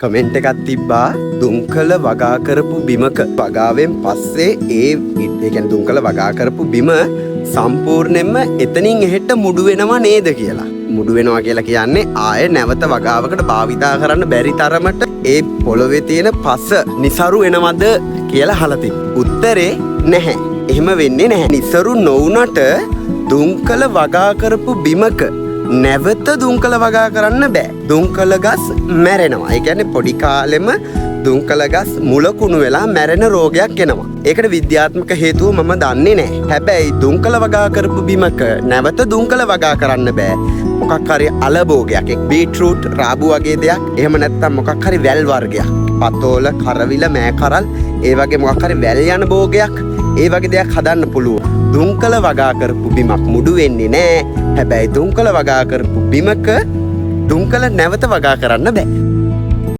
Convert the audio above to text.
Comment එකක් තිබ්බා දුම්කල වගා කරපු බිමක වගාවෙන් පස්සේ ඒ කියන්නේ දුම්කල වගා කරපු බිම සම්පූර්ණයෙන්ම එතනින් එහෙට මුඩු වෙනවා නේද කියලා. මුඩු වෙනවා කියලා කියන්නේ ආයෙ නැවත වගාවකට භාවිතා කරන්න බැරි තරමට ඒ පොළොවේ තියෙන පස નિසරු වෙනවද කියලා අහලා තිබ්බා. උත්තරේ නැහැ. එහෙම වෙන්නේ නැහැ. નિසරු නොවුනට දුම්කල වගා කරපු බිමක නැවත දුම්කල වගා කරන්න බෑ. දුම්කල ගස් මැරෙනවා. ඒ කියන්නේ පොඩි කාලෙම දුම්කල ගස් මුලකුණු වෙලා මැරෙන රෝගයක් එනවා. ඒකට විද්‍යාත්මක හේතුව මම දන්නේ නැහැ. හැබැයි දුම්කල වගා කරපු බිමක නැවත දුම්කල වගා කරන්න බෑ. මොකක් හරි අලබෝගයක්, බීට්රූට්, රාබු වගේ දෙයක්, එහෙම නැත්නම් මොකක් හරි වැල් වර්ගයක්, පතෝල, කරවිල, මෑකරල්, ඒ වගේ මොකක් හරි වැල් යන භෝගයක්, ඒ වගේ දෙයක් හදන්න පුළුවන්. දුම්කල වගා කරපු බිමක් මුඩු වෙන්නේ නැහැ. හැබැයි දුම්කල වගා කරපු බිමක දුම්කල නැවත වගා කරන්න බෑ.